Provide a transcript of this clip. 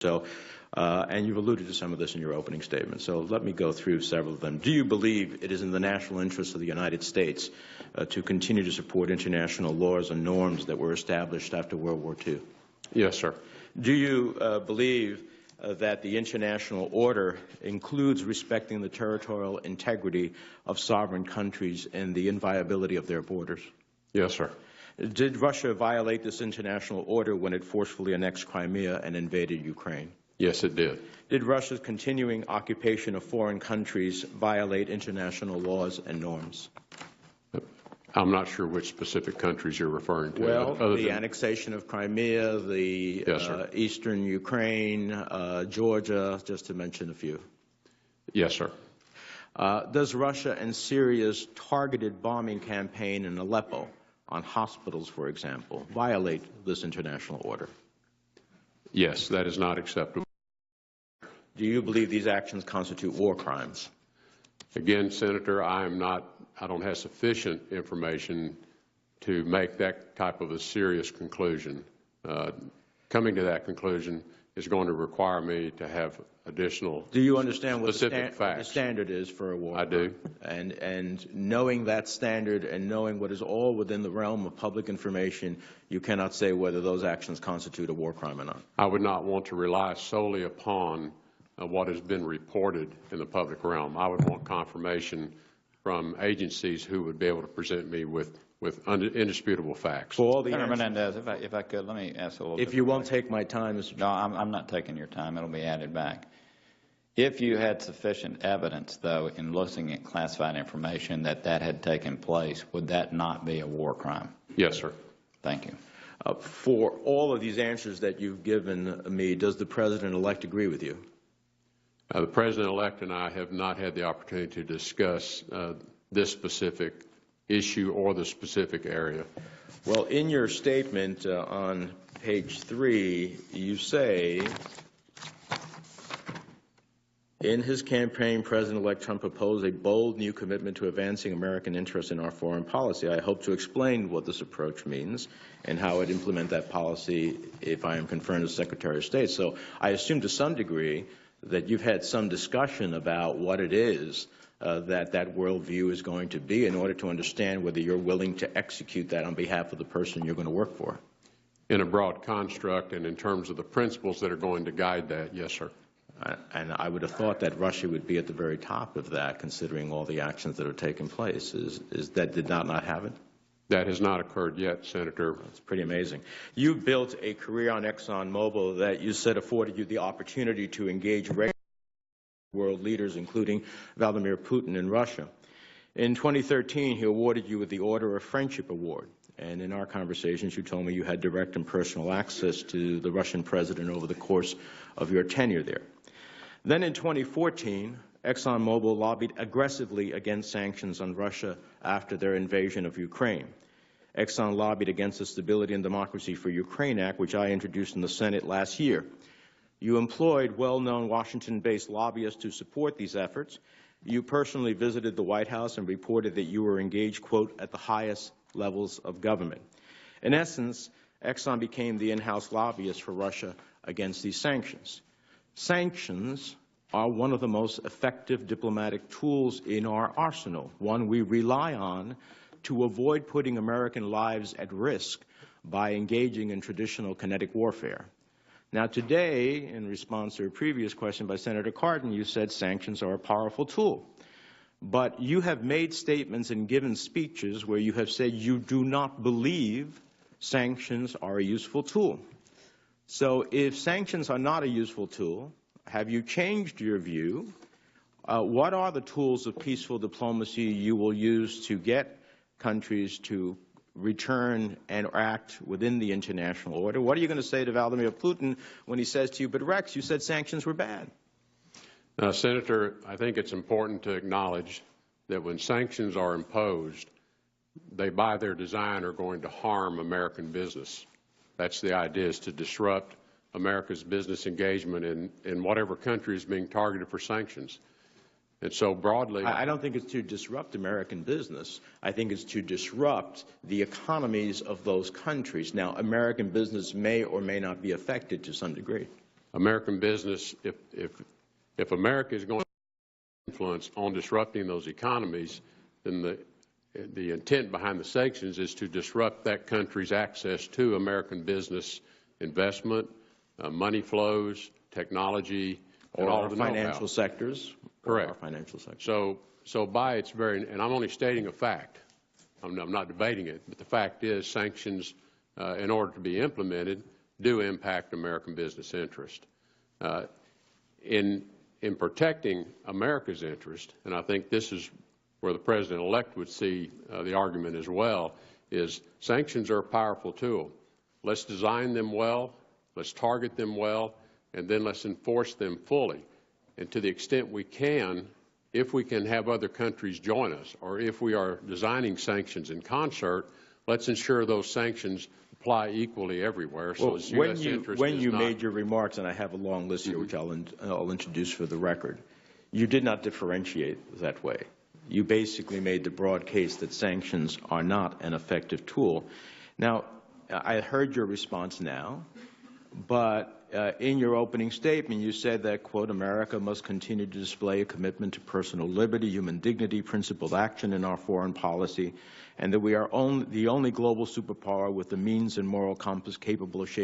So, and you've alluded to some of this in your opening statement. So let me go through several of them. Do you believe it is in the national interest of the United States to continue to support international laws and norms that were established after World War II? Yes, sir. Do you believe that the international order includes respecting the territorial integrity of sovereign countries and the inviolability of their borders? Yes, sir. Did Russia violate this international order when it forcefully annexed Crimea and invaded Ukraine? Yes, it did. Did Russia's continuing occupation of foreign countries violate international laws and norms? I'm not sure which specific countries you're referring to. Well, the annexation of Crimea, the Yes, eastern Ukraine, Georgia, just to mention a few. Yes, sir. Does Russia and Syria's targeted bombing campaign in Aleppo on hospitals, for example, violate this international order? Yes, that is not acceptable. Do you believe these actions constitute war crimes? Again, Senator, I don't have sufficient information to make that type of a serious conclusion. Coming to that conclusion is going to require me to have additional. Do you understand what the standard is for a war? I do. And knowing that standard and knowing what is all within the realm of public information, you cannot say whether those actions constitute a war crime or not. I would not want to rely solely upon what has been reported in the public realm. I would want confirmation from agencies who would be able to present me with indisputable facts. Senator Menendez, if I could, let me ask a little bit. If you won't take my time, Mr. No, I'm not taking your time. It'll be added back. If you had sufficient evidence, though, in looking at classified information that had taken place, would that not be a war crime? Yes, sir. Thank you. For all of these answers that you've given me, does the President-elect agree with you? The President-elect and I have not had the opportunity to discuss this specific issue or the specific area. Well, in your statement on page 3, you say, in his campaign, President-elect Trump proposed a bold new commitment to advancing American interests in our foreign policy. I hope to explain what this approach means and how it implement that policy if I am confirmed as Secretary of State. So I assume to some degree that you've had some discussion about what it is that worldview is going to be in order to understand whether you're willing to execute that on behalf of the person you're going to work for. In a broad construct and in terms of the principles that are going to guide that, yes, sir. And I would have thought that Russia would be at the very top of that, considering all the actions that have taken place. Did not happen? That has not occurred yet, Senator. It's pretty amazing. You built a career on ExxonMobil that you said afforded you the opportunity to engage regularly with world leaders, including Vladimir Putin in Russia. In 2013, he awarded you with the Order of Friendship Award. And in our conversations, you told me you had direct and personal access to the Russian president over the course of your tenure there. Then in 2014, ExxonMobil lobbied aggressively against sanctions on Russia after their invasion of Ukraine. Exxon lobbied against the Stability and Democracy for Ukraine Act, which I introduced in the Senate last year. You employed well-known Washington-based lobbyists to support these efforts. You personally visited the White House and reported that you were engaged, quote, at the highest levels of government. In essence, Exxon became the in-house lobbyist for Russia against these sanctions. Sanctions are one of the most effective diplomatic tools in our arsenal, one we rely on to avoid putting American lives at risk by engaging in traditional kinetic warfare. Now today, in response to a previous question by Senator Cardin, you said sanctions are a powerful tool. But you have made statements and given speeches where you have said you do not believe sanctions are a useful tool. So if sanctions are not a useful tool, have you changed your view? What are the tools of peaceful diplomacy you will use to get countries to return and act within the international order? What are you going to say to Vladimir Putin when he says to you, but Rex, you said sanctions were bad? Senator, I think it's important to acknowledge that when sanctions are imposed, they by their design are going to harm American business. That's the idea, is to disrupt America's business engagement in whatever country is being targeted for sanctions. And so broadly, I don't think it's to disrupt American business. I think it's to disrupt the economies of those countries. Now, American business may or may not be affected to some degree. American business, if America is going to influence on disrupting those economies, then the intent behind the sanctions is to disrupt that country's access to American business investment, money flows, technology, and all the know-how. Financial sectors. Correct. Or financial sectors. So by its very, and I'm only stating a fact. I'm not debating it, but the fact is sanctions, in order to be implemented, do impact American business interest. In protecting America's interest, and I think this is where the President-elect would see the argument as well, is sanctions are a powerful tool. Let's design them well, let's target them well, and then let's enforce them fully. And to the extent we can, if we can have other countries join us, or if we are designing sanctions in concert, let's ensure those sanctions apply equally everywhere. So well, when you made your remarks, and I have a long list here, which I'll introduce for the record, you did not differentiate that way. You basically made the broad case that sanctions are not an effective tool. Now, I heard your response now, but in your opening statement, you said that, quote, America must continue to display a commitment to personal liberty, human dignity, principled action in our foreign policy, and that we are the only global superpower with the means and moral compass capable of shaping